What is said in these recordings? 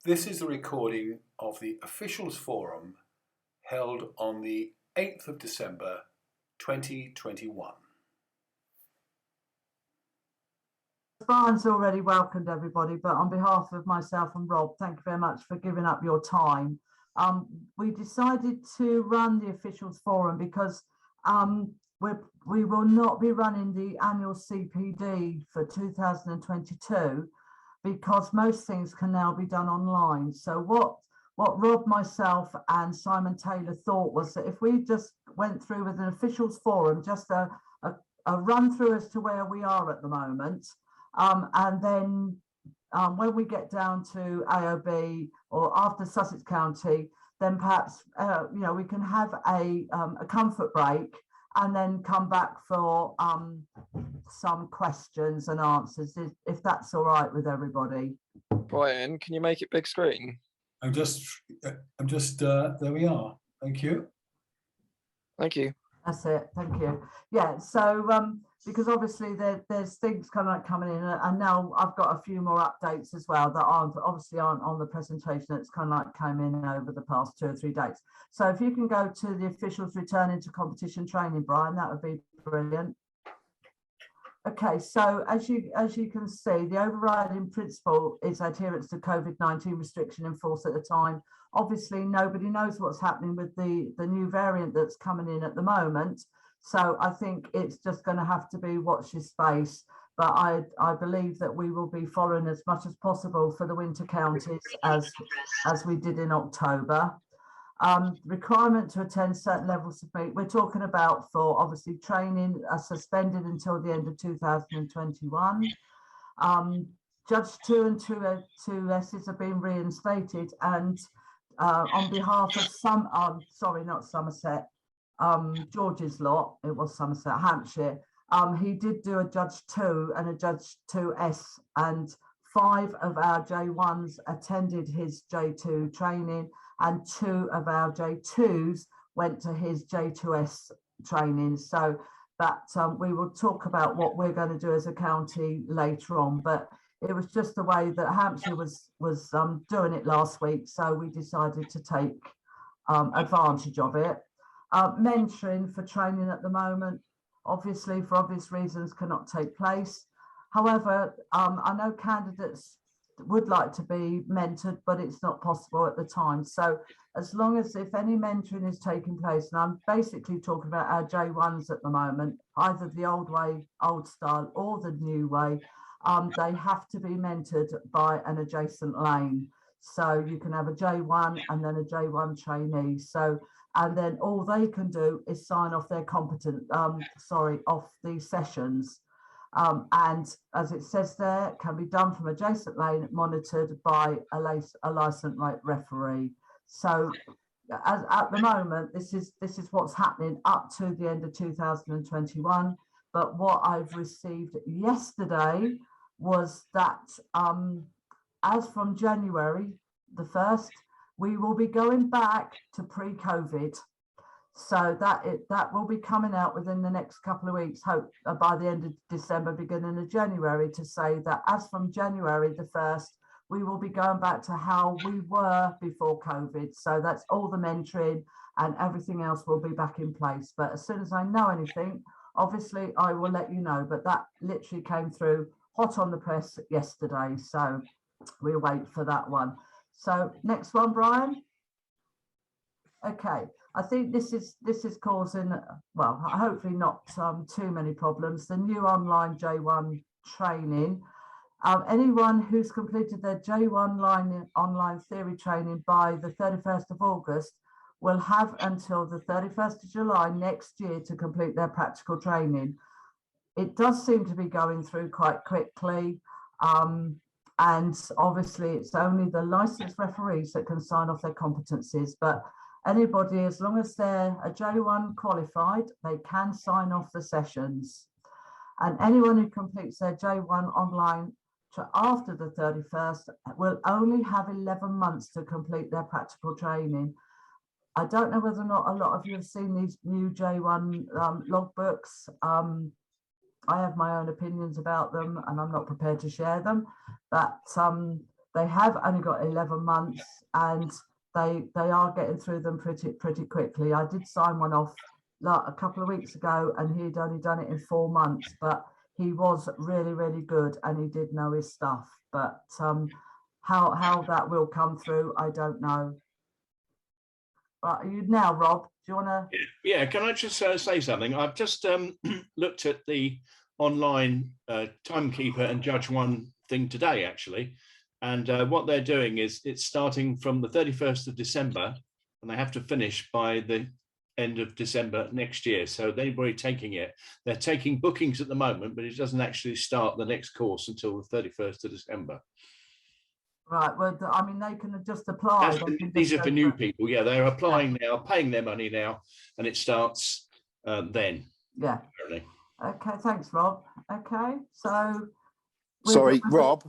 This is a recording of the Officials Forum held on the 8th of December 2021. Brian's already welcomed everybody, but on behalf of myself and Rob, thank you very much for giving up your time. We decided to run the Officials Forum because we will not be running the annual CPD for 2022 because most things can now be done online. So what Rob, myself and Simon Taylor thought was that if we just went through with an Officials Forum, just a run through as to where we are at the moment, and then when we get down to AOB or after Sussex County, then perhaps we can have a comfort break and then come back for some questions and answers, if that's all right with everybody. Brian, can you make it big screen? I'm just there we are. Thank you. Thank you. That's it. Thank you. Yeah. So because obviously there's things kind of coming in, and now I've got a few more updates as well that aren't on the presentation. That's kind of like came in over the past 2 or 3 days. So if you can go to the officials returning to competition training, Brian, that would be brilliant. Okay, so as you can see, the overriding principle is adherence to COVID-19 restriction enforced at the time. Obviously, nobody knows what's happening with the new variant that's coming in at the moment. So I think it's just going to have to be watch this space. But I believe that we will be following as much as possible for the winter counties as we did in October. Requirement to attend certain levels of meet. We're talking about for obviously training suspended until the end of 2021. Judge 2 and 2S's have been reinstated, and on behalf of not Somerset, George's lot, it was Somerset, Hampshire, he did do a Judge 2 and a Judge 2S, and 5 of our J1s attended his J2 training, and 2 of our J2s went to his J2S training. So that we will talk about what we're going to do as a county later on, but it was just the way that Hampshire was doing it last week, so we decided to take advantage of it. Mentoring for training at the moment, obviously for obvious reasons, cannot take place. However, I know candidates would like to be mentored, but it's not possible at the time. So as long as if any mentoring is taking place, and I'm basically talking about our J1s at the moment, either the old way, old style, or the new way, they have to be mentored by an adjacent lane. So you can have a J1 and then a J1 trainee. So, and then all they can do is sign off their off the sessions. And as it says there, can be done from adjacent lane, monitored by a licensed referee. So at the moment, this is what's happening up to the end of 2021. But what I've received yesterday was that as from January the 1st, we will be going back to pre-COVID. So that will be coming out within the next couple of weeks, hope by the end of December, beginning of January, to say that as from January the 1st, we will be going back to how we were before COVID. So that's all the mentoring and everything else will be back in place. But as soon as I know anything, obviously I will let you know. But that literally came through hot on the press yesterday. So we'll wait for that one. So next one, Brian. Okay. I think this is causing, well, hopefully not too many problems. The new online J1 training. Anyone who's completed their J1 online theory training by the 31st of August will have until the 31st of July next year to complete their practical training. It does seem to be going through quite quickly. And obviously it's only the licensed referees that can sign off their competencies, but anybody, as long as they're a J1 qualified, they can sign off the sessions. And anyone who completes their J1 online after the 31st will only have 11 months to complete their practical training. I don't know whether or not a lot of you have seen these new J1 logbooks. I have my own opinions about them and I'm not prepared to share them, but they have only got 11 months, and they are getting through them pretty quickly. I did sign one off like a couple of weeks ago, and he'd only done it in 4 months, but he was really good, and he did know his stuff. But how that will come through, I don't know. Right, are you now, Rob? Do you want to? Yeah, can I just say something? I've just looked at the online Timekeeper and Judge One thing today, actually. And what they're doing is it's starting from the 31st of December, and they have to finish by the end of December next year. So anybody taking it, they're taking bookings at the moment, but it doesn't actually start the next course until the 31st of December. Right, well, I mean, they can just apply. These are for new people. Yeah, they're applying now, paying their money now, and it starts then. Yeah. Apparently. Okay, thanks, Rob. Okay, so. Sorry, Rob.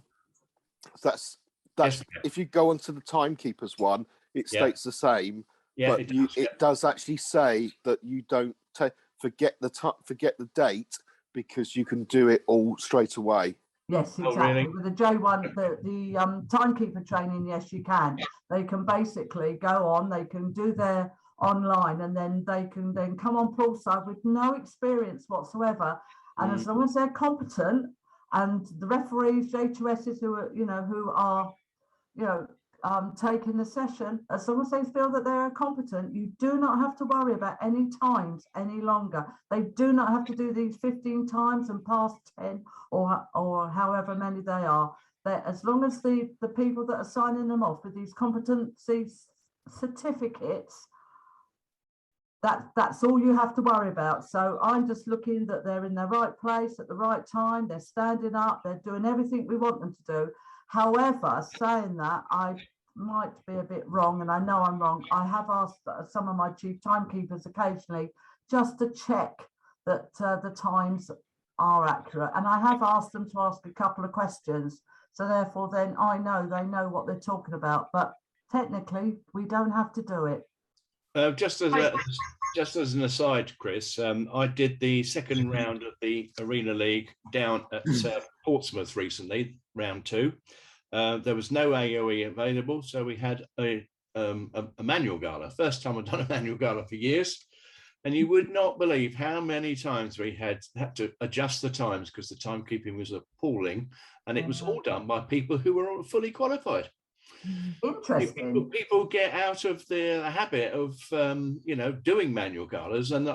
That's Yes, if you go onto the Timekeepers one, it states the same. Yeah, but it does actually say that you don't forget the date, because you can do it all straight away. Yes, exactly. Oh, really? With the J1, the timekeeper training, yes, you can. They can basically go on, they can do their online, and then they can then come on poolside with no experience whatsoever. And as long as they're competent, and the referees, J2Ss who are taking the session, as long as they feel that they're competent, you do not have to worry about any times any longer. They do not have to do these 15 times and pass 10 or however many they are. As long as the people that are signing them off with these competency certificates, that's all you have to worry about. So I'm just looking that they're in the right place at the right time, they're standing up, they're doing everything we want them to do. However, saying that, I might be a bit wrong, and I know I'm wrong. I have asked some of my chief timekeepers occasionally just to check that the times are accurate. And I have asked them to ask a couple of questions. So therefore, then I know they know what they're talking about. But technically, we don't have to do it. Just as an aside, Chris, I did the second round of the Arena League down at Portsmouth recently, round 2. There was no AOE available, so we had a manual gala. First time I've done a manual gala for years, and you would not believe how many times we had to adjust the times because the timekeeping was appalling, and it was all done by people who were fully qualified. Interesting. People get out of the habit of doing manual galas, and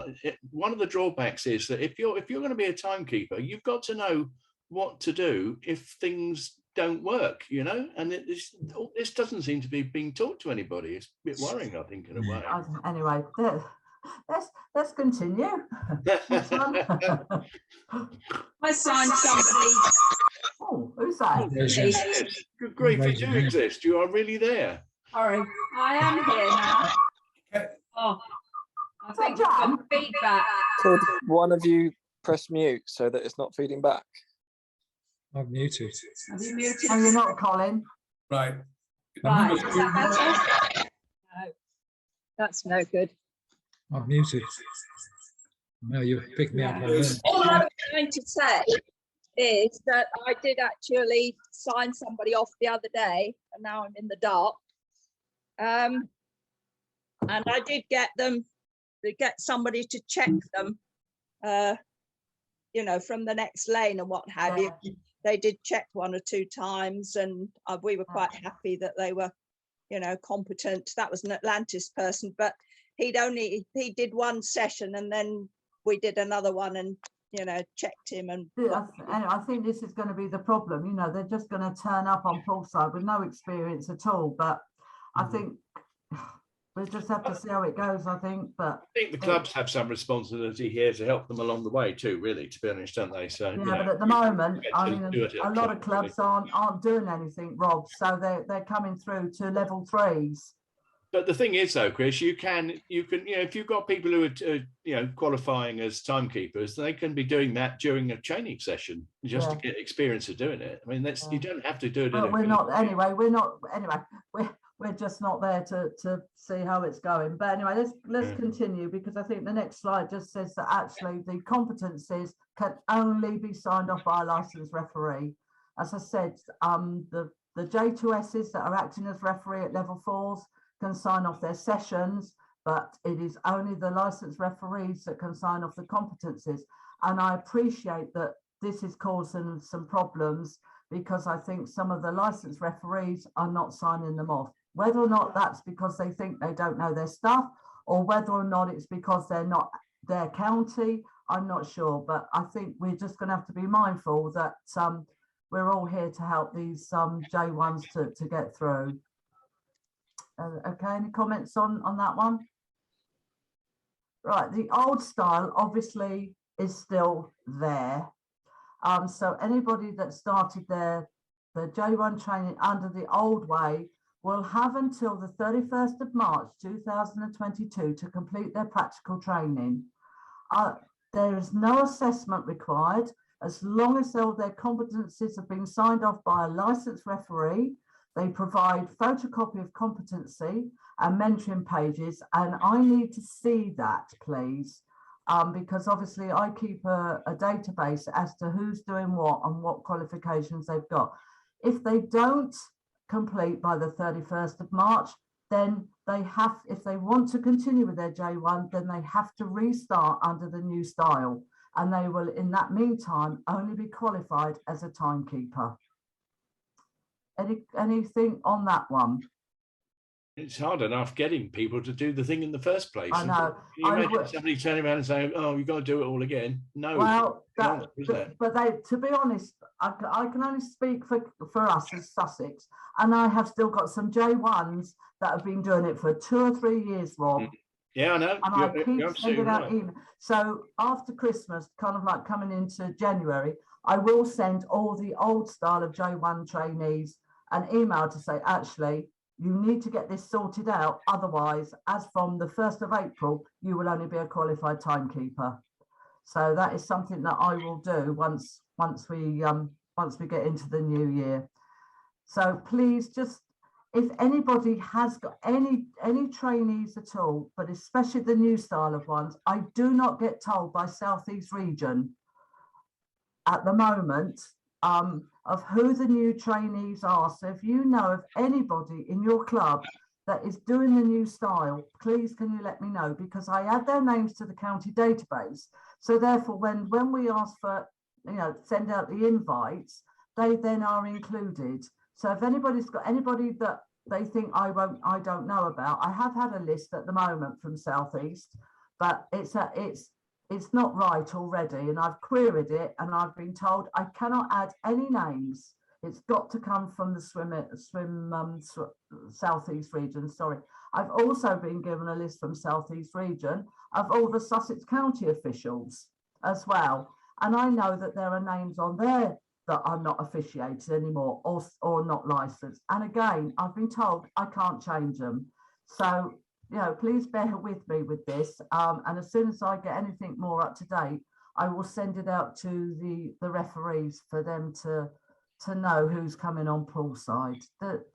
one of the drawbacks is that if you're going to be a timekeeper, you've got to know what to do if things don't work, and this doesn't seem to be being taught to anybody. It's a bit worrying, I think, in a way. Anyway, let's continue. I signed somebody. Oh, who's that? Yes. Good grief, you do exist. You are really there. Sorry, I am here now. Oh, I think I've got feedback. Could one of you press mute so that it's not feeding back? I've muted. Have you muted? Oh, you're not, Colin. Right. Right, is that better? No, that's no good. I've muted. No, you picked me up. All I was going to say is that I did actually sign somebody off the other day, and now I'm in the dark. And I did get somebody to check them, from the next lane and what have you. They did check 1 or 2 times, and we were quite happy that they were, competent. That was an Atlantis person, but he did 1 session, and then we did another one and checked him. And I think this is going to be the problem. They're just going to turn up on poolside with no experience at all. But I think we'll just have to see how it goes, I think. But I think the clubs have some responsibility here to help them along the way too, really, to be honest, don't they? So yeah, but at the moment, I mean, a lot of clubs aren't doing anything, Rob. So they're coming through to level 3s. But the thing is, though, Chris, you can, if you've got people who are, qualifying as timekeepers, they can be doing that during a training session just to get experience of doing it. I mean, you don't have to do it. But we're just not there to see how it's going. But anyway, let's continue, because I think the next slide just says that actually the competencies can only be signed off by a licensed referee. As I said, the the J2Ss that are acting as referee at level 4s can sign off their sessions, but it is only the licensed referees that can sign off the competencies. And I appreciate that this is causing some problems, because I think some of the licensed referees are not signing them off. Whether or not that's because they think they don't know their stuff, or whether or not it's because they're not their county, I'm not sure. But I think we're just going to have to be mindful that we're all here to help these J1s to get through. Okay, any comments on that one? Right, the old style obviously is still there. So anybody that started the J1 training under the old way will have until the 31st of March 2022 to complete their practical training. There is no assessment required as long as all their competencies have been signed off by a licensed referee. They provide photocopy of competency and mentoring pages, and I need to see that, please, because obviously I keep a database as to who's doing what and what qualifications they've got. If they don't complete by the 31st of March, then they have, if they want to continue with their J1, then they have to restart under the new style, and they will in that meantime only be qualified as a timekeeper. Anything on that one? It's hard enough getting people to do the thing in the first place. I know. Can you imagine somebody turning around and saying, "Oh, you've got to do it all again"? No. Well, that? but they, to be honest, I can only speak for us as Sussex, and I have still got some J1s that have been doing it for 2 or 3 years, Rob. Yeah, I know. And I keep sending out email. So after Christmas, kind of like coming into January, I will send all the old style of J1 trainees an email to say, actually, you need to get this sorted out. Otherwise, as from the 1st of April, you will only be a qualified timekeeper. So that is something that I will do once we get into the new year. So please, just if anybody has got any trainees at all, but especially the new style of ones, I do not get told by South East Region at the moment of who the new trainees are. So if you know of anybody in your club that is doing the new style, please can you let me know, because I add their names to the county database. So therefore, when we ask for, send out the invites, they then are included. So if anybody's got anybody that they think I don't know about, I have had a list at the moment from South East, but it's not right already, and I've queried it and I've been told I cannot add any names. It's got to come from the South East Region. Sorry. I've also been given a list from South East Region of all the Sussex County officials as well, and I know that there are names on there that are not officiated anymore or not licensed. And again, I've been told I can't change them. So please bear with me with this. And as soon as I get anything more up to date, I will send it out to the referees for them to know who's coming on poolside.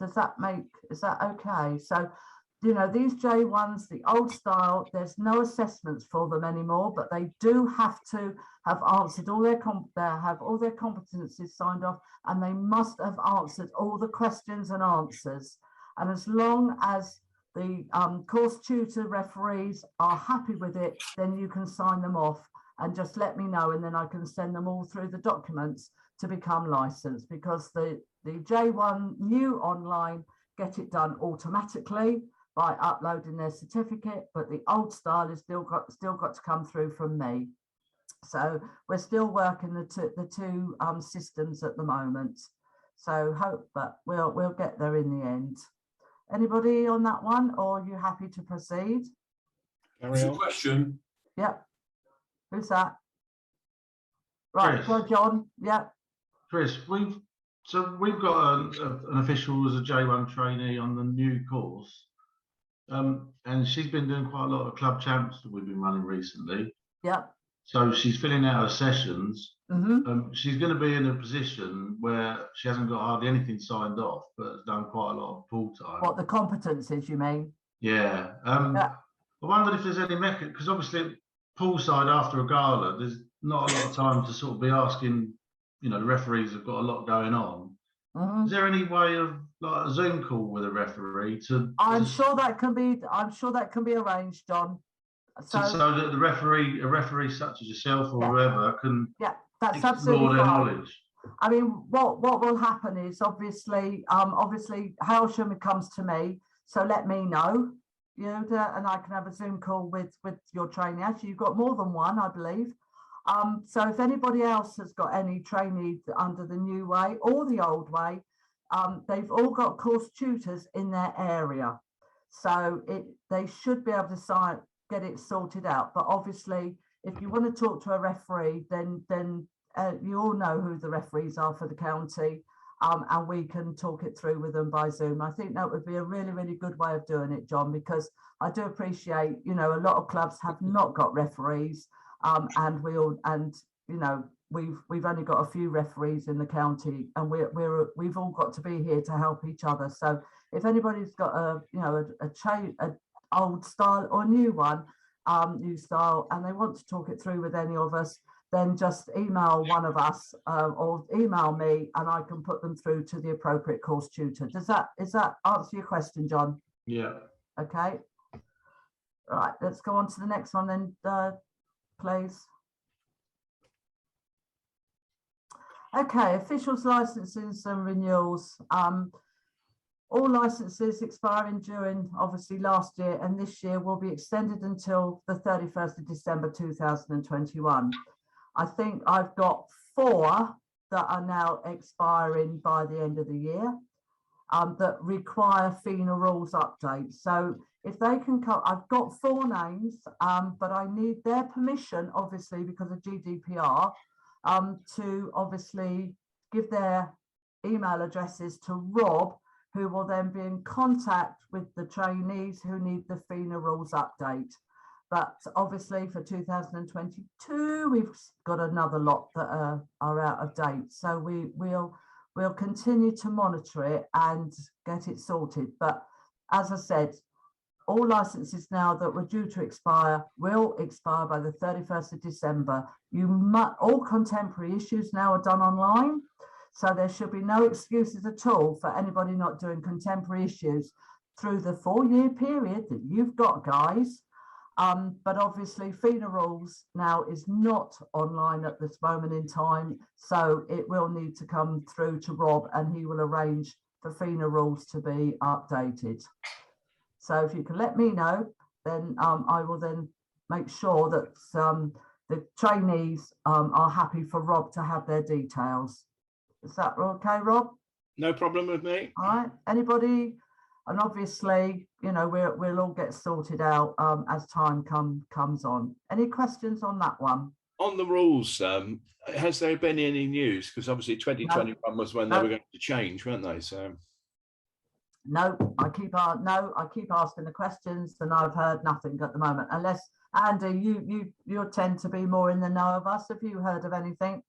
Is that okay? So, these J1s, the old style, there's no assessments for them anymore, but they do have to have answered all their competencies signed off, and they must have answered all the questions and answers. And as long as the course tutor referees are happy with it, then you can sign them off and just let me know, and then I can send them all through the documents to become licensed, because the J1 new online get it done automatically by uploading their certificate, but the old style has still got to come through from me. So we're still working the two systems at the moment. So but we'll get there in the end. Anybody on that one, or are you happy to proceed? There's a question. Yep. Who's that? Right, go John. Yep. Chris, we've got an official as a J1 trainee on the new course, and she's been doing quite a lot of club champs that we've been running recently. Yep. So she's filling out her sessions. Mm-hmm. She's going to be in a position where she hasn't got hardly anything signed off, but has done quite a lot of pool time. What, the competencies, you mean? Yeah. Yeah. I wondered if there's any method, because obviously poolside after a gala, there's not a lot of time to sort of be asking, the referees have got a lot going on. Mm-hmm. Is there any way of like a Zoom call with a referee to? I'm sure that can be arranged, John. So that a referee such as yourself or whoever can That's explore absolutely their fine. knowledge. I mean, what will happen is obviously Hailsham comes to me, so let me know, you know, and I can have a Zoom call with your trainee. Actually, you've got more than one, I believe. So if anybody else has got any trainees under the new way or the old way, they've all got course tutors in their area, so they should be able to get it sorted out. But obviously, if you want to talk to a referee, then you all know who the referees are for the county, and we can talk it through with them by Zoom. I think that would be a really, really good way of doing it, John, because I do appreciate, you know, a lot of clubs have not got referees, and you know, we've only got a few referees in the county, and we've all got to be here to help each other. So if anybody's got a old style or new one, new style, and they want to talk it through with any of us, then just email one of us or email me, and I can put them through to the appropriate course tutor. Does that answer your question, John? Yeah. Okay. Right, let's go on to the next one then, please. Okay, officials licenses and renewals. All licenses expiring during obviously last year and this year will be extended until the 31st of December 2021. I think I've got 4 that are now expiring by the end of the year, that require FINA rules updates. So if they can come, I've got 4 names, but I need their permission, obviously, because of GDPR, to obviously give their email addresses to Rob, who will then be in contact with the trainees who need the FINA rules update. But obviously for 2022, we've got another lot that are out of date. So we'll continue to monitor it and get it sorted. But as I said, all licenses now that were due to expire will expire by the 31st of December. All contemporary issues now are done online. So there should be no excuses at all for anybody not doing contemporary issues through the 4-year period that you've got, guys. But obviously FINA rules now is not online at this moment in time. So it will need to come through to Rob, and he will arrange for FINA rules to be updated. So if you can let me know, then I will then make sure that the trainees are happy for Rob to have their details. Is that okay, Rob? No problem with me. All right. Anybody? And obviously, you know, we'll all get sorted out as time comes on. Any questions on that one? On the rules, has there been any news? Because obviously 2021 was when they were going to change, weren't they? So no, I keep asking the questions, and I've heard nothing at the moment. Unless Andy, you tend to be more in the know of us. Have you heard of anything?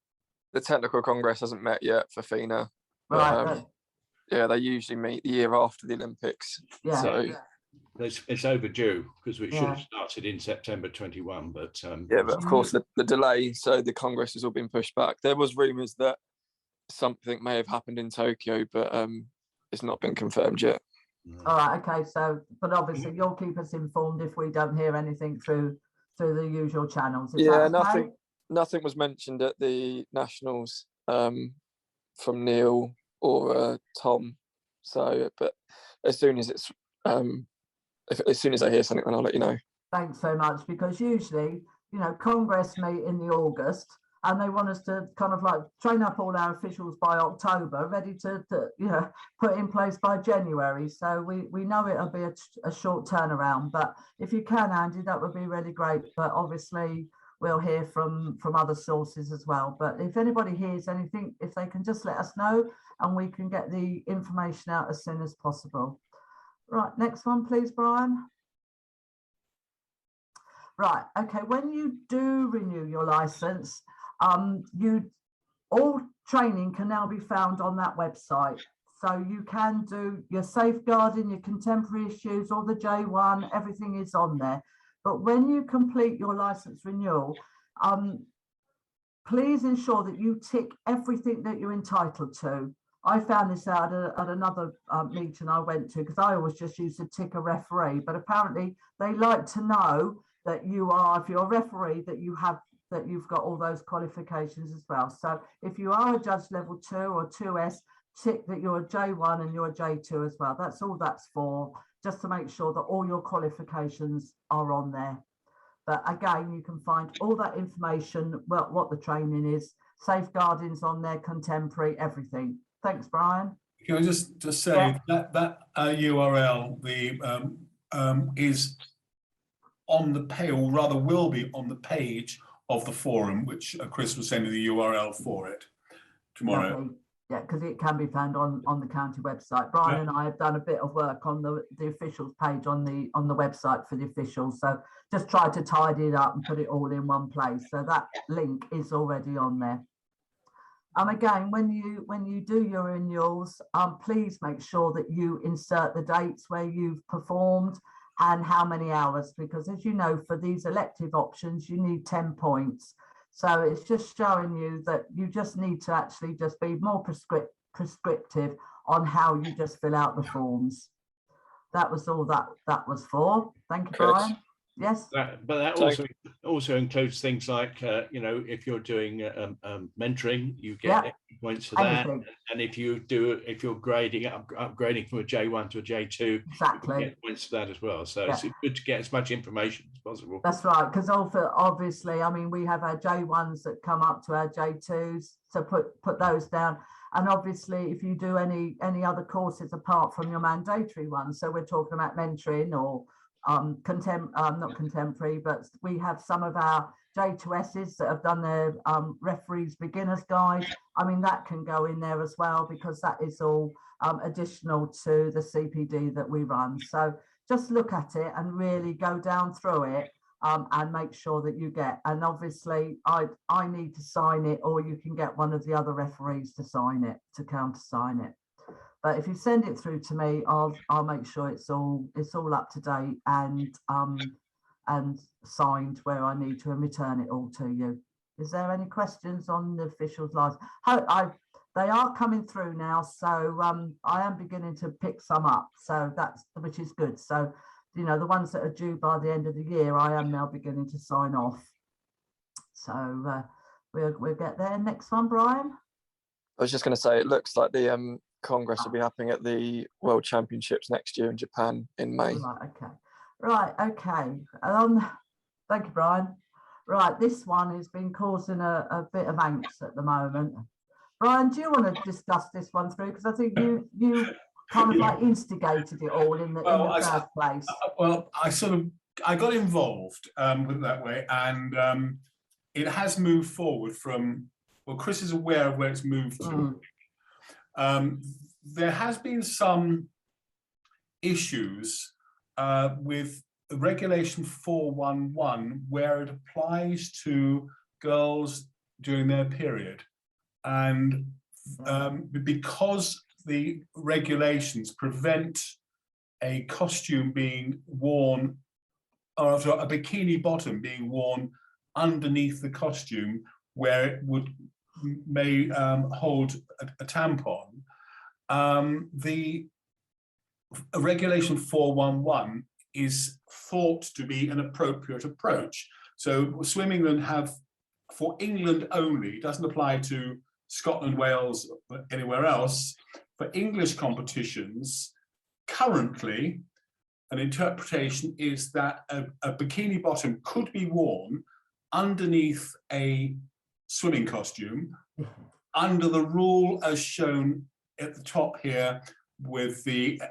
The technical congress hasn't met yet for FINA. Right. Yeah, they usually meet the year after the Olympics. Yeah. So it's overdue, because we should have started in September 21. But yeah, but of course the delay, so the congress has all been pushed back. There was rumours that something may have happened in Tokyo, but it's not been confirmed yet. All right. Okay. So, but obviously you'll keep us informed if we don't hear anything through the usual channels. Is that okay? Nothing was mentioned at the nationals from Neil or Tom. So, but as soon as it's as soon as I hear something, then I'll let you know. Thanks so much, because usually, you know, Congress meet in the August, and they want us to kind of like train up all our officials by October, ready to you know, put in place by January. So we know it'll be a short turnaround. But if you can, Andy, that would be really great. But obviously, we'll hear from other sources as well. But if anybody hears anything, if they can just let us know, and we can get the information out as soon as possible. Right, next one, please, Brian. Right, okay, when you do renew your license, all training can now be found on that website. So you can do your safeguarding, your contemporary issues, all the J1, everything is on there. But when you complete your license renewal, please ensure that you tick everything that you're entitled to. I found this out at another meeting I went to, because I always just used to tick a referee, but apparently they like to know that you are, if you're a referee, that you've got all those qualifications as well. So if you are a judge level 2 or 2S, tick that you're a J1 and you're a J2 as well. That's all that's for, just to make sure that all your qualifications are on there. But again, you can find all that information, what the training is, safeguarding's on there, contemporary, everything. Thanks, Brian. Can I just say that URL is on the page, or rather will be on the page of the forum, which Chris will send me the URL for it tomorrow. Lovely. Yeah, because it can be found on the county website. Brian and I have done a bit of work on the officials page on the website for the officials. So just try to tidy it up and put it all in one place. So that link is already on there. Again, when you do your renewals, please make sure that you insert the dates where you've performed and how many hours, because as you know, for these elective options, you need 10 points. So it's just showing you that you just need to actually just be more prescriptive on how you just fill out the forms. That was all that was for. Thank you, Chris? Brian. Yes. But that also includes things like, if you're doing mentoring, you get extra points for that. Anything. And if you're grading, upgrading from a J1 to a J2, Exactly. you get points for that as well. So it's good to get as much information as possible. That's right, because obviously, I mean, we have our J1s that come up to our J2s, so put those down. And obviously, if you do any other courses apart from your mandatory ones, so we're talking about mentoring or not contemporary, but we have some of our J2Ss that have done their referees beginners guide. I mean, that can go in there as well, because that is all additional to the CPD that we run. So just look at it and really go down through it and make sure that you get, and obviously I need to sign it, or you can get one of the other referees to sign it, to countersign it. But if you send it through to me, I'll make sure it's all up to date and signed where I need to, and return it all to you. Is there any questions on the officials' lives? They are coming through now, so I am beginning to pick some up, so which is good. So the ones that are due by the end of the year, I am now beginning to sign off. So we'll get there. Next one, Brian. I was just going to say, it looks like the Congress will be happening at the World Championships next year in Japan in May. Right, okay. Thank you, Brian. Right, this one has been causing a bit of angst at the moment. Brian, do you want to discuss this one through? Because I think you kind of like instigated it all in the first place. Well, I got involved, put it that way, and it has moved forward from, well, Chris is aware of where it's moved to. There has been some issues with Regulation 411 where it applies to girls during their period. And because the regulations prevent a costume being worn, or a bikini bottom being worn underneath the costume where it may hold a tampon, the Regulation 411 is thought to be an appropriate approach. So Swim England have, for England only, doesn't apply to Scotland, Wales, or anywhere else. For English competitions, currently, an interpretation is that a bikini bottom could be worn underneath a swimming costume under the rule as shown at the top here, with the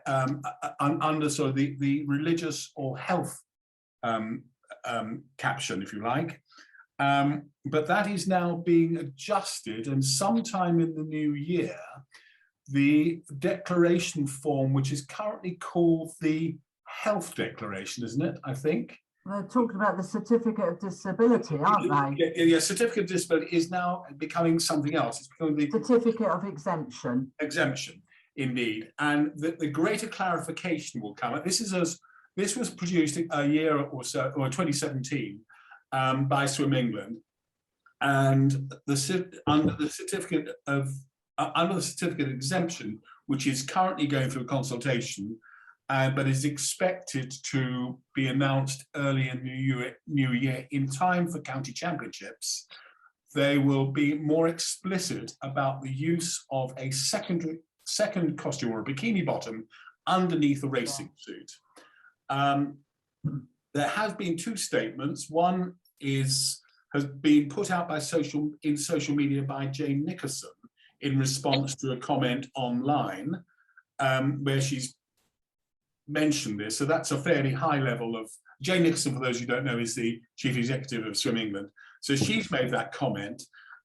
under sort of the religious or health caption, if you like. But that is now being adjusted, and sometime in the new year, the declaration form, which is currently called the Health Declaration, isn't it? I think. They're talking about the Certificate of Disability, aren't they? Yeah, Certificate of Disability is now becoming something else. It's becoming the Certificate of Exemption. Exemption, indeed. And the greater clarification will come. This was produced a year or so, or 2017, by Swim England, and under the Certificate of under the certificate exemption, which is currently going through consultation, but is expected to be announced early in the new year in time for county championships. They will be more explicit about the use of a second costume or a bikini bottom underneath a racing suit. There have been two statements. One has been put out by social media by Jane Nickerson in response to a comment online where she's mentioned this. So that's a fairly high level of, Jane Nickerson, for those who don't know, is the chief executive of Swim England. So she's made that comment.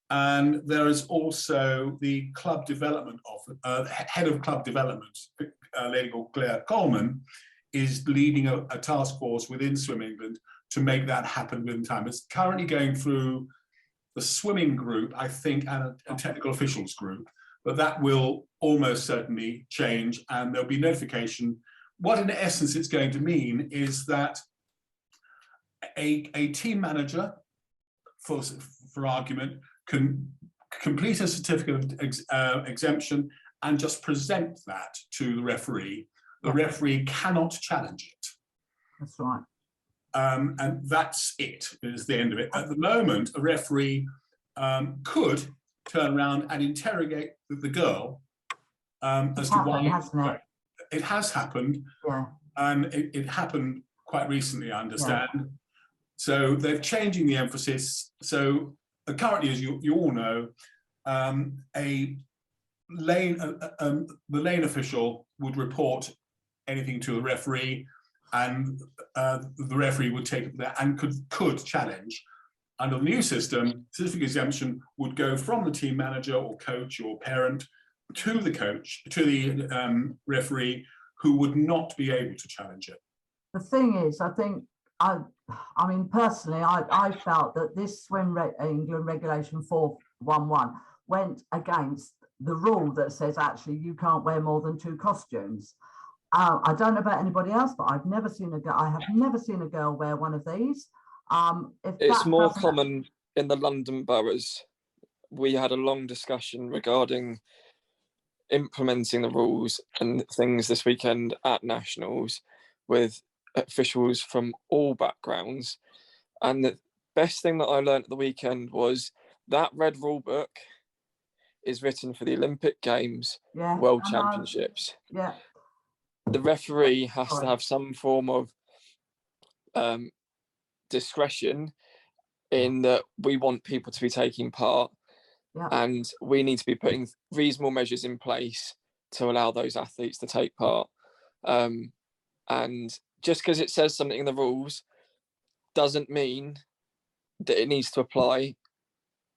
And there is also the club development head of club development, a lady called Claire Coleman, is leading a task force within Swim England to make that happen within time. It's currently going through the swimming group, I think, and a technical officials group, but that will almost certainly change, and there'll be notification. What in essence it's going to mean is that a team manager, for argument, can complete a certificate of exemption and just present that to the referee. The referee cannot challenge it. That's right. And that's it, is the end of it. At the moment, a referee could turn around and interrogate the girl as to why. Hasn't it? It has happened, Yeah. and it happened quite recently, I understand. Yeah. So they're changing the emphasis. So currently, as you all know, the lane official would report anything to the referee, and the referee would take it there and could challenge. Under the new system, certificate exemption would go from the team manager or coach or parent to the coach, to the referee, who would not be able to challenge it. The thing is, I think, I mean, personally, I felt that this Swim England Regulation 411 went against the rule that says actually you can't wear more than 2 costumes. I don't know about anybody else, but I have never seen a girl wear one of these. It's more common in the London boroughs. We had a long discussion regarding implementing the rules and things this weekend at Nationals with officials from all backgrounds. And the best thing that I learned at the weekend was that red rule book is written for the Olympic Games, World Championships. Yeah. The referee has to have some form of discretion in that we want people to be taking part, and we need to be putting reasonable measures in place to allow those athletes to take part. And just because it says something in the rules doesn't mean that it needs to apply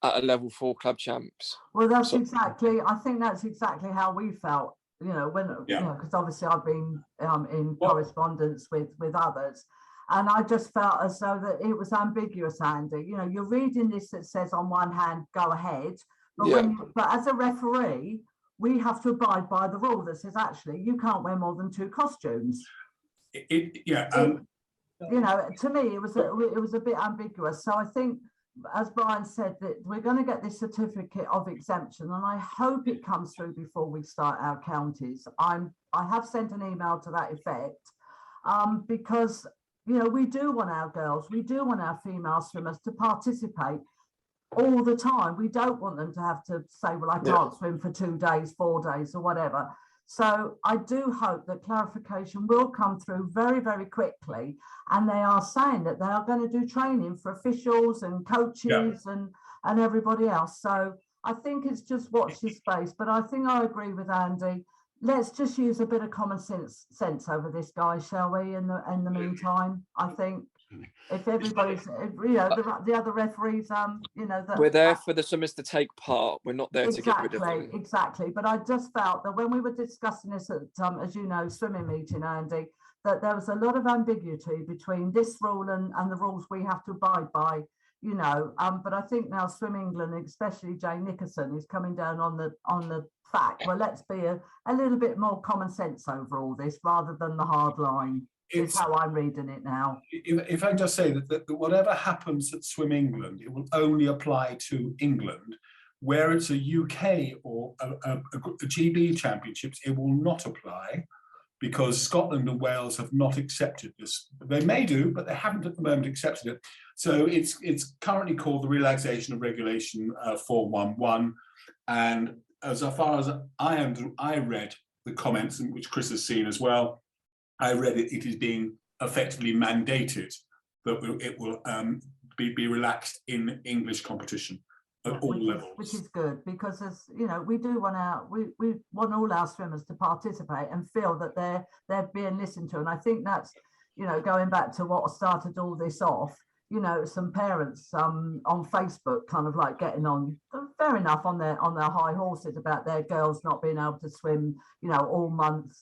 at a level 4 club champs. Well, I think that's exactly how we felt, you know, when, you know, because obviously I've been in correspondence with others, and I just felt as though that it was ambiguous, Andy. You know, you're reading this that says on one hand, go ahead, but, but as a referee, we have to abide by the rule that says actually you can't wear more than 2 costumes. You know, to me, it was a bit ambiguous. So I think, as Brian said, that we're going to get this certificate of exemption, and I hope it comes through before we start our counties. I have sent an email to that effect, because, you know, we do want our girls, we do want our female swimmers to participate all the time. We don't want them to have to say, well, I can't swim for 2 days, 4 days, or whatever. So I do hope that clarification will come through very, very quickly. And they are saying that they are going to do training for officials and coaches and everybody else. So I think it's just watch this space. But I think I agree with Andy. Let's just use a bit of common sense over this, guys, shall we? In the meantime, I think if everybody's, you know, the other referees, you know, we're there for the swimmers to take part. We're not there to get rid of them. Exactly. But I just felt that when we were discussing this at, as you know, swimming meeting, Andy, that there was a lot of ambiguity between this rule and the rules we have to abide by, you know. But I think now Swim England, especially Jane Nickerson, is coming down on the fact, well, let's be a little bit more common sense over all this rather than the hard line. Is how I'm reading it now. If I can just say that whatever happens at Swim England, it will only apply to England, Where it's a UK or a GB championships, it will not apply because Scotland and Wales have not accepted this. They may do, but they haven't at the moment accepted it. So it's currently called the relaxation of regulation 411. And as far as I read the comments, which Chris has seen as well, I read it is being effectively mandated that it will be relaxed in English competition at all levels. Which is good, because as you know, we want all our swimmers to participate and feel that they're being listened to. And I think that's, you know, going back to what started all this off, you know, some parents on Facebook kind of like getting on, fair enough, on their high horses about their girls not being able to swim, you know, all month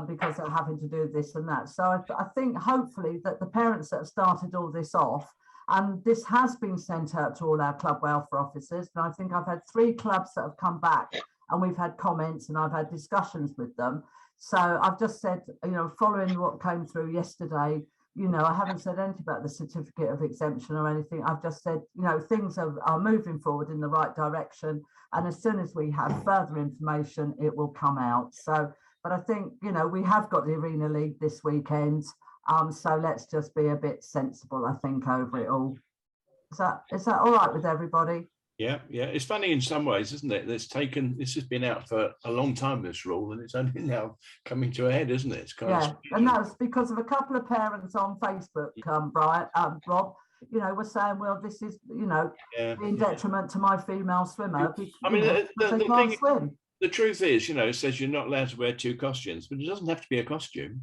because they're having to do this and that. So I think hopefully that the parents that have started all this off, and this has been sent out to all our club welfare officers, and I think I've had 3 clubs that have come back and we've had comments and I've had discussions with them. So I've just said, you know, following what came through yesterday, you know, I haven't said anything about the certificate of exemption or anything. I've just said, you know, things are moving forward in the right direction. And as soon as we have further information, it will come out. So, but I think, you know, we have got the Arena League this weekend. So let's just be a bit sensible, I think, over it all. Is that all right with everybody? Yeah, it's funny in some ways, isn't it? This has been out for a long time, this rule, and it's only now coming to a head, isn't it? It's kind of and that was because of a couple of parents on Facebook, Rob, you know, were saying, well, this is, you know, in detriment to my female swimmer. I mean, they can't swim. The truth is, you know, it says you're not allowed to wear 2 costumes, but it doesn't have to be a costume.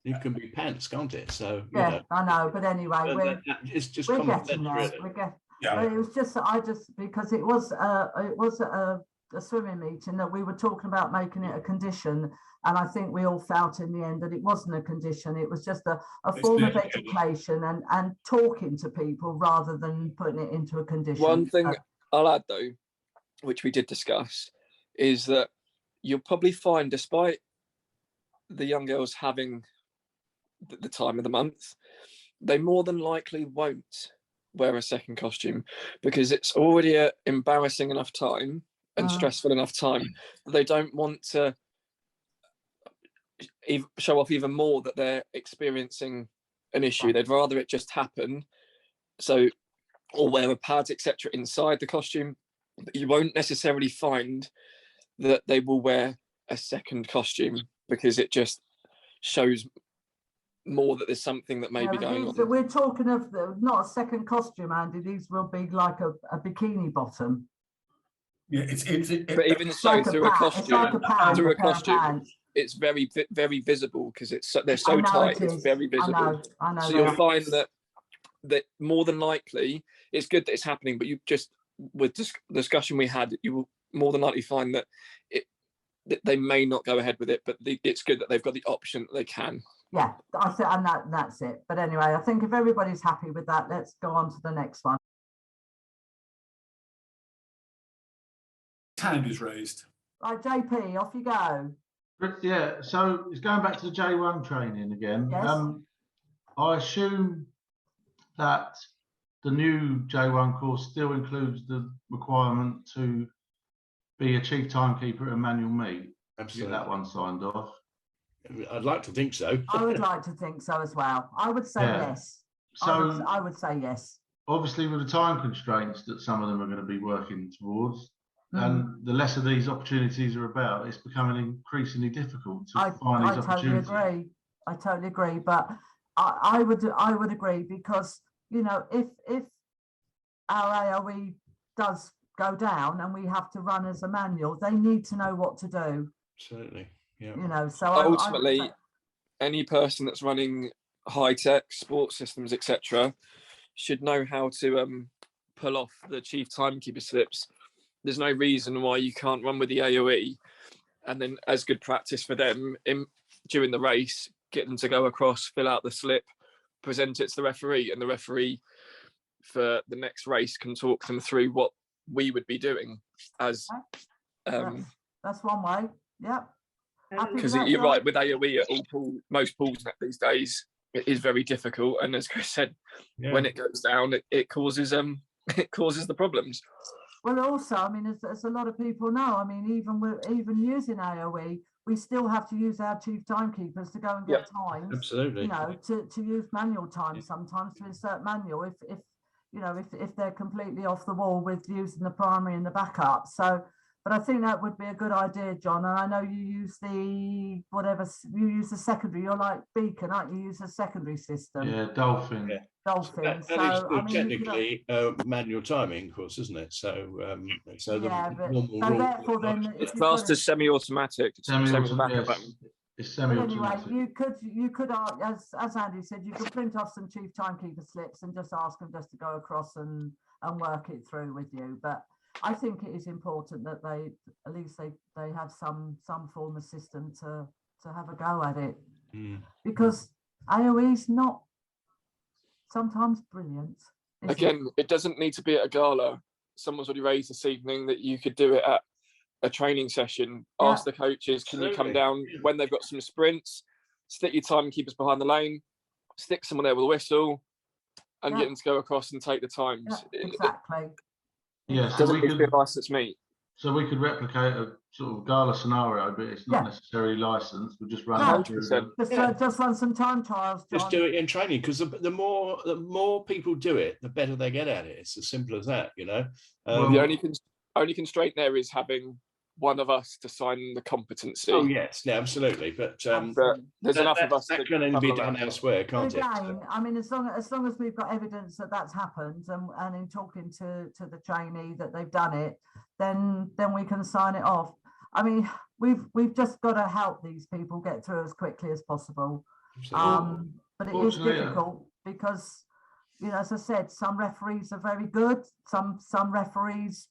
It can be pants, can't it? So yeah, you know, I know, but anyway, it's just we're common getting sense, there. really. But it was just because it was a swimming meeting that we were talking about making it a condition, and I think we all felt in the end that it wasn't a condition. It was just a form of education and talking to people rather than putting it into a condition. One thing I'll add though, which we did discuss, is that you'll probably find, despite the young girls having the time of the month, they more than likely won't wear a second costume because it's already an embarrassing enough time and stressful enough time that they don't want to show off even more that they're experiencing an issue. They'd rather it just happen. So, or wear a pads, etc., inside the costume. But you won't necessarily find that they will wear a second costume because it just shows more that there's something that may be going on. We're talking of not a second costume, Andy. These will be like a bikini bottom. Yeah, but even so, like through a costume, it's very, very visible because they're so tight. It's very visible. I know. So you'll find that more than likely, it's good that it's happening. But you just, with this discussion we had, you will more than likely find that they may not go ahead with it. But it's good that they've got the option that they can. Yeah, I said, and that's it. But anyway, I think if everybody's happy with that, let's go on to the next one. Hand is raised. Right, JP, off you go. Yeah, so it's going back to the J1 training again. Yes. I assume that the new J1 course still includes the requirement to be a chief timekeeper at a manual meet. Absolutely. Get that one signed off. I'd like to think so. I would like to think so as well. I would say yes. So I would say yes. Obviously, with the time constraints that some of them are going to be working towards, and the lesser these opportunities are about, it's becoming increasingly difficult to find these opportunities. I totally agree. But I would agree because, you know, if our AOE does go down and we have to run as a manual, they need to know what to do. Certainly. Yeah. You know, so ultimately, any person that's running high tech sports systems, etc., should know how to pull off the chief timekeeper slips. There's no reason why you can't run with the AOE, and then as good practice for them during the race, get them to go across, fill out the slip, present it to the referee, and the referee for the next race can talk them through what we would be doing as. That's one way. Yep. Because you're right, with AOE at most pools these days, it is very difficult. And as Chris said, when it goes down, it causes the problems. Well, also, I mean, as a lot of people know, I mean, even using AOE, we still have to use our chief timekeepers to go and get times. Absolutely. You know, to use manual time sometimes to insert manual if you know if they're completely off the wall with using the primary and the backup. So, but I think that would be a good idea, John. And I know you use the secondary. You're like Beacon, aren't you? You use a secondary system. Yeah, Dolphin. Yeah. Dolphin. That is So I still mean, you could- technically manual timing, of course, isn't it? So, so the yeah, but normal so rule. therefore, then if It's you've got classed it- as semi-automatic. Same as the backup Yes, button. it's But anyway, semi-automatic. you could as Andy said, you could print off some chief timekeeper slips and just ask them just to go across and work it through with you. But I think it is important that they at least they have some form of system to have a go at it, because AOE is not sometimes brilliant. is it? Again, it doesn't need to be at a gala. Someone's already raised this evening that you could do it at a training session. Yeah. Ask the coaches, can you come Absolutely. down when they've got some sprints, stick your timekeepers behind the lane, stick someone there with a whistle, and Yeah. get them to go across and take the times. Yeah, It exactly. Yeah, doesn't so need to be a licensed meet. we could replicate a sort of gala scenario, but it's not Yeah. necessarily licensed. We'll just run No. it through 100%. the- Just run some time trials, John. Just do it in training, because the more people do it, the better they get at it. It's as simple as that, you know. Well, The only constraint there is having one of us to sign the competency. Oh yes, yeah, absolutely. But But there's enough of us that to can only be cover done that. elsewhere, But can't it? again, I mean, as long as we've got evidence that that's happened, and in talking to the trainee that they've done it, then we can sign it off. I mean, we've just got to help these people get through as quickly as possible. Absolutely. But it is Fortunately, difficult because, you know, as I said, some referees are very good. Some referees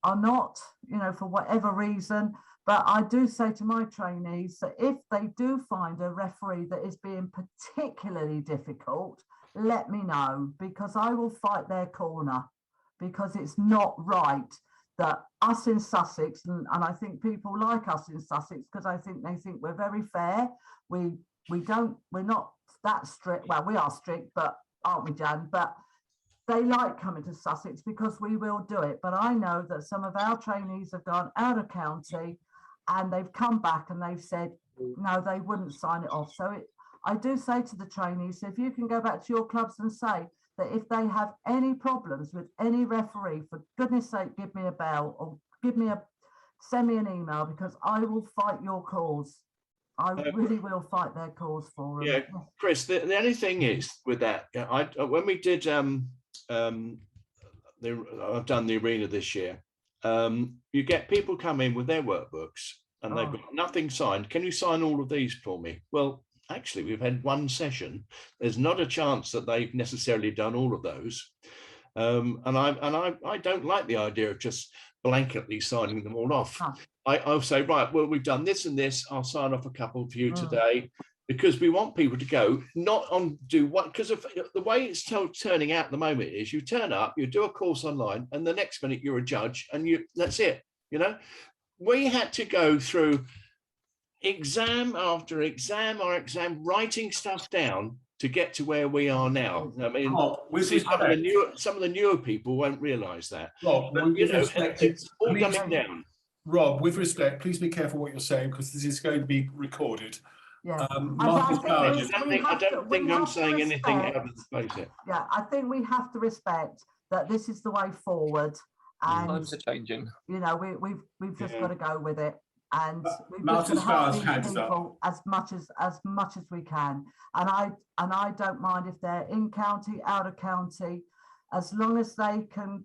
are not, you know, for whatever reason. But I do say to my trainees that if they do find a referee that is being particularly difficult, let me know, because I will fight their corner, because it's not right that us in Sussex, and I think people like us in Sussex because I think they think we're very fair. We're not that strict. Well, we are strict, but aren't we, Jan? But they like coming to Sussex because we will do it. But I know that some of our trainees have gone out of county and they've come back and they've said, no, they wouldn't sign it off. So I do say to the trainees, if you can go back to your clubs and say that if they have any problems with any referee, for goodness sake, give me a bell or send me an email, because I will fight your cause. I really will fight their cause for them. Yeah, Chris. The only thing is with that, when we did I've done the arena this year. You get people come in with their workbooks and they've got nothing signed. Can you sign all of these for me? Well, actually, we've had one session. There's not a chance that they've necessarily done all of those. And I don't like the idea of just blanketly signing them all off. I'll say, right, well, we've done this and this. I'll sign off a couple for you today, because we want people to go, not on do what, because of the way it's turning out at the moment is you turn up, you do a course online, and the next minute you're a judge, and that's it. You know, we had to go through exam after exam or exam, writing stuff down to get to where we are now. I mean, some of the newer people won't realise that. Rob, But, you know, it's all dumbing down. Rob, with respect, please be careful what you're saying, because this is going to be recorded. Yeah. Martin Sparrows- I don't think I'm saying anything out of place here. Yeah, I think we have to respect that this is the way forward, and Times are changing. you know we've just got to go with it, and we've Martin just got to help Sparrows' these hands up. people as much as we can. And I don't mind if they're in county, out of county, as long as they can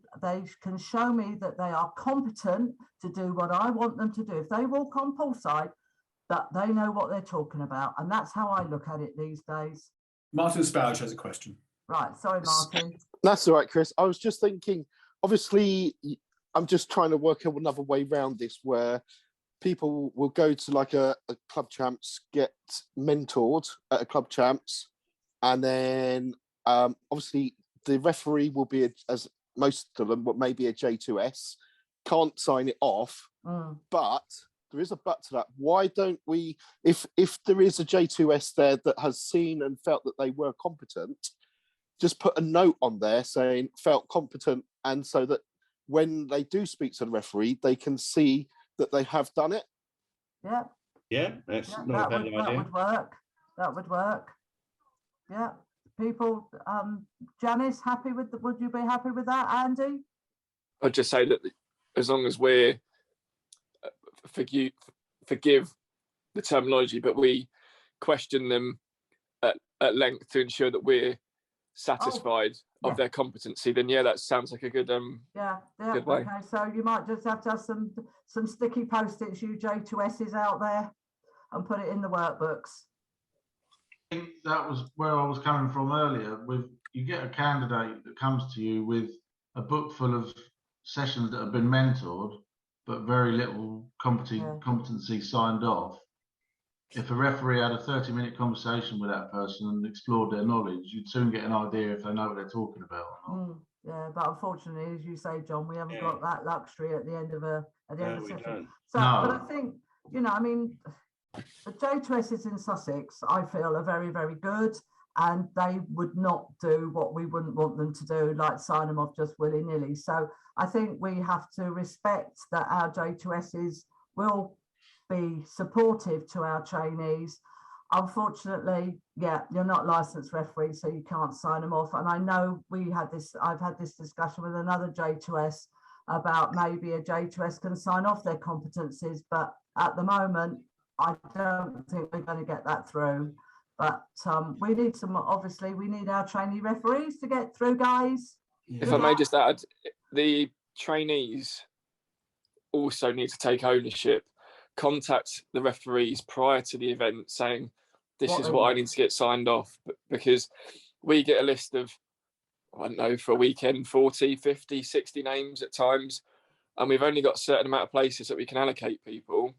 show me that they are competent to do what I want them to do. If they walk on poolside, that they know what they're talking about, and that's how I look at it these days. Martin Sparrows has a question. Right, sorry, Martin. That's all right, Chris. I was just thinking, obviously, I'm just trying to work out another way around this, where people will go to like a club champs, get mentored at a club champs, and then obviously the referee will be, as most of them, what maybe a J2S, can't sign it off, but there is a but to that. Why don't we, if there is a J2S there that has seen and felt that they were competent, just put a note on there saying felt competent, and so that when they do speak to the referee, they can see that they have done it. Yeah, Yeah, that's yeah, not a bad that idea. would work. That would work. Yeah, people. Janice, happy with the? Would you be happy with that, Andy? I'd just say that as long as we're forgive the terminology, but we question them at length to ensure that we're satisfied yeah. of their competency, then yeah, that sounds like a good Yeah, good way. okay. So you might just have to have some sticky post-its, you J2Ss out there, and put it in the workbooks. I think that was where I was coming from earlier. With you get a candidate that comes to you with a book full of sessions that have been mentored, but very little competency signed off. If a referee had a 30-minute conversation with that person and explored their knowledge, you'd soon get an idea if they know what they're talking about or not. Yeah, but unfortunately, as you say, John, we haven't Yeah. got that luxury at the end of a No, we session. don't. So, No. but I think, you know, I mean, the J2Ss in Sussex, I feel, are very, very good, and they would not do what we wouldn't want them to do, like sign them off just willy-nilly. So I think we have to respect that our J2Ss will be supportive to our trainees. Unfortunately, yeah, you're not licensed referees, so you can't sign them off. And I know I've had this discussion with another J2S about maybe a J2S can sign off their competencies, but at the moment, I don't think we're going to get that through. But we need obviously we need our trainee referees to get through, guys. If I may just add, the trainees also need to take ownership, contact the referees prior to the event saying, this is what I need to get signed off, because we get a list of, I don't know, for a weekend, 40, 50, 60 names at times, and we've only got a certain amount of places that we can allocate people.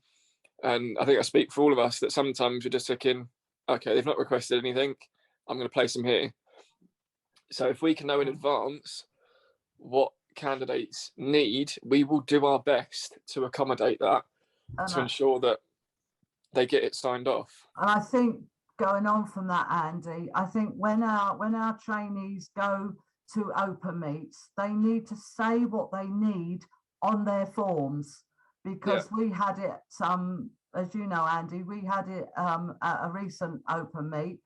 And I think I speak for all of us that sometimes we're just thinking, okay, they've not requested anything, I'm going to place them here. So if we can know in advance what candidates need, we will do our best to accommodate that, to ensure that they get it signed off. And I think going on from that, Andy, I think when our trainees go to open meets, they need to say what they need on their forms, because we had it, as you know, Andy, we had it at a recent open meet.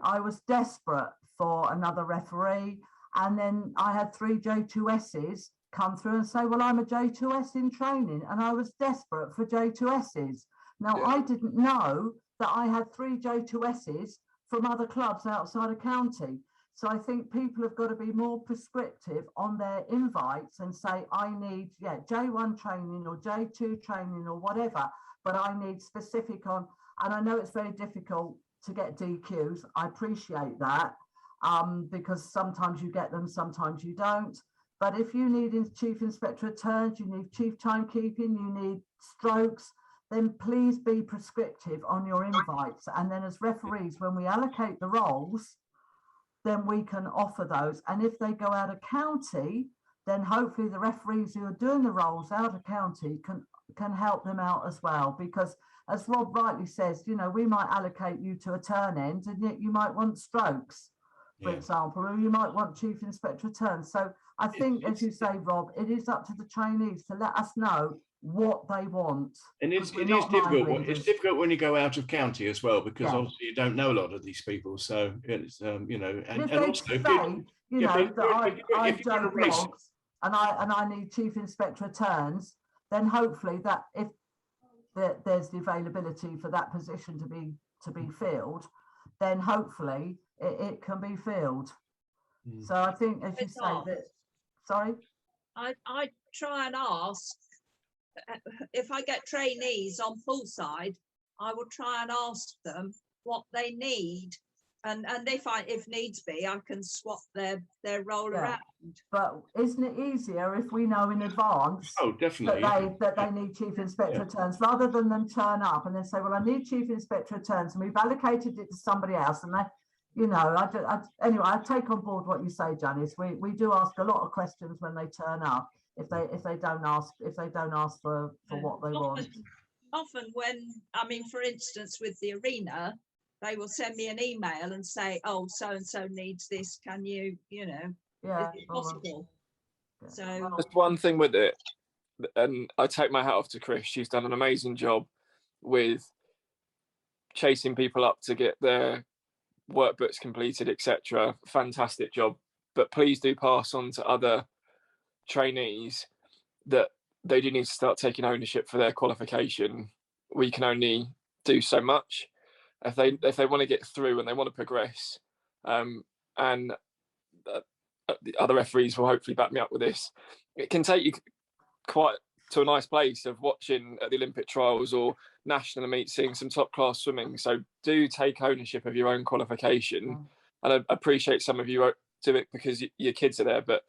I was desperate for another referee, and then I had 3 J2Ss come through and say, well, I'm a J2S in training, and I was desperate for J2Ss. Now, I didn't know that I had 3 J2Ss from other clubs outside of county. So I think people have got to be more prescriptive on their invites and say, I need, J1 training or J2 training or whatever, but I need specific on, and I know it's very difficult to get DQs. I appreciate that, because sometimes you get them, sometimes you don't. But if you need chief inspector returns, you need chief timekeeping, you need strokes, then please be prescriptive on your invites. And then as referees, when we allocate the roles, then we can offer those. And if they go out of county, then hopefully the referees who are doing the roles out of county can help them out as well. Because as Rob rightly says, you know, we might allocate you to a turn end, and yet you might want strokes, for example, or you might want chief inspector returns. So I think, as you say, Rob, it is up to the trainees to let us know what they want. And it is difficult. It's difficult when you go out of county as well, because obviously you don't know a lot of these people. So it's you know, and also if I Joe Blogs and I need chief inspector returns, then hopefully that if there's the availability for that position to be filled, then hopefully it can be filled. So I think, as you say, that. Sorry, I try and ask. If I get trainees on poolside, I will try and ask them what they need, and if needs be, I can swap their role around. But isn't it easier if we know in advance? Oh, definitely. That they need chief inspector returns, rather than them turn up and then say, well, I need chief inspector returns, and we've allocated it to somebody else, and they, you know, anyway, I take on board what you say, Janice. We do ask a lot of questions when they turn up. If they don't ask for what they want. Often when, I mean, for instance, with the arena, they will send me an email and say, oh, so and so needs this, can you, you know, is it possible? So Just one thing with it, and I take my hat off to Chris. She's done an amazing job with chasing people up to get their workbooks completed, etc. Fantastic job. But please do pass on to other trainees that they do need to start taking ownership for their qualification. We can only do so much. If they want to get through and they want to progress, and the other referees will hopefully back me up with this, it can take you quite to a nice place of watching at the Olympic trials or national meets, seeing some top class swimming. So do take ownership of your own qualification. And I appreciate some of you do it because your kids are there, but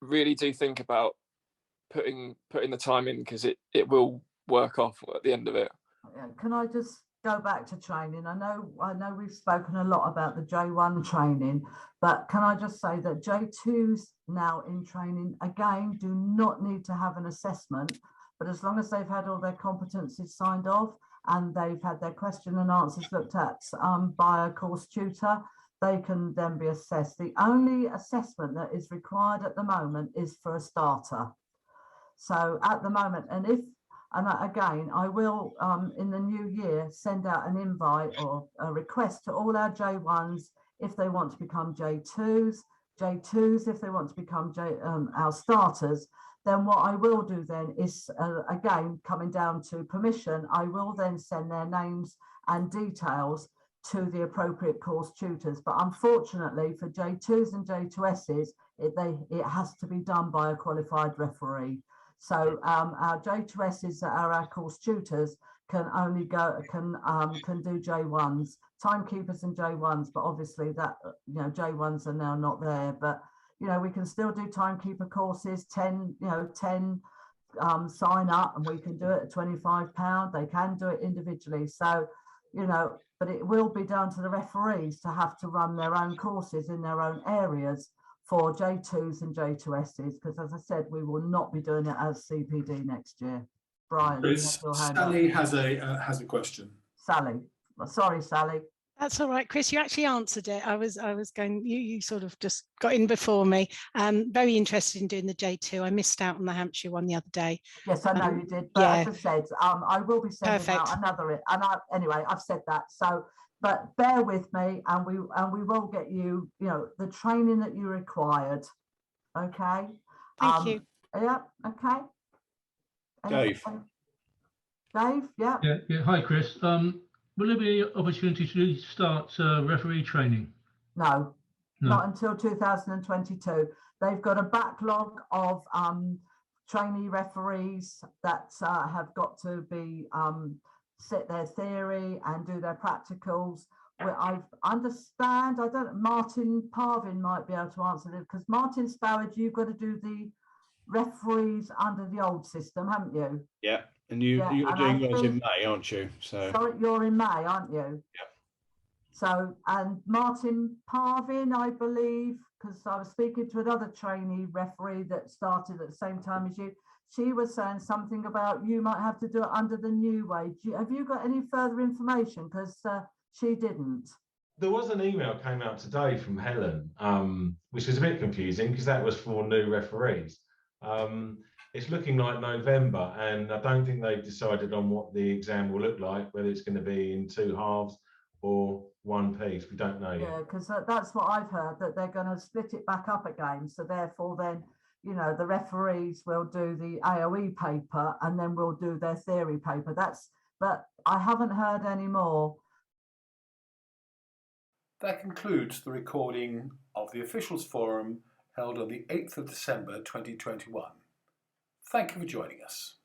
really do think about putting the time in, because it will work off at the end of it. Can I just go back to training? I know we've spoken a lot about the J1 training, but can I just say that J2s now in training, again, do not need to have an assessment, but as long as they've had all their competencies signed off and they've had their question and answers looked at by a course tutor, they can then be assessed. The only assessment that is required at the moment is for a starter. So at the moment, again, I will, in the new year, send out an invite or a request to all our J1s if they want to become J2s if they want to become our starters. Then what I will do then is, again, coming down to permission, I will then send their names and details to the appropriate course tutors. But unfortunately for J2s and J2Ss, it has to be done by a qualified referee. So our J2Ss that are our course tutors can only can do J1s, timekeepers and J1s, but obviously that, J1s are now not there. But we can still do timekeeper courses, 10 sign up, and we can do it at £25. They can do it individually. So, but it will be down to the referees to have to run their own courses in their own areas for J2s and J2Ss, because as I said, we will not be doing it as CPD next year. Brian, Sally has a question. Sally, sorry, Sally. That's all right, Chris. You actually answered it. I was going. You sort of just got in before me. Very interested in doing the J2. I missed out on the Hampshire one the other day. Yes, I know you did. But yeah. As I said, I will be sending out another. Anyway, I've said that. So, but bear with me, and we will get you. The training that you required. Okay. Thank you. Yeah. Okay. Dave. Dave. Yeah. Yeah. Hi, Chris. Will there be an opportunity to start referee training? No, not until 2022. They've got a backlog of trainee referees that have got to be sit their theory and do their practicals. I understand. Martin Parvin might be able to answer this, because Martin Spowage, you've got to do the referees under the old system, haven't you? Yeah. And you're doing yours in May, aren't you? So sorry, you're in May, aren't you? Yeah. So, and Martin Parvin, I believe, because I was speaking to another trainee referee that started at the same time as you, she was saying something about you might have to do it under the new way. Have you got any further information? Because she didn't. There was an email came out today from Helen, which was a bit confusing because that was for new referees. It's looking like November, and I don't think they've decided on what the exam will look like, whether it's going to be in 2 halves or one piece. We don't know yet. Yeah, because that's what I've heard, that they're going to split it back up again. So therefore then, the referees will do the AOE paper and then we'll do their theory paper. But I haven't heard any more. That concludes the recording of the Officials Forum held on the 8th of December 2021. Thank you for joining us.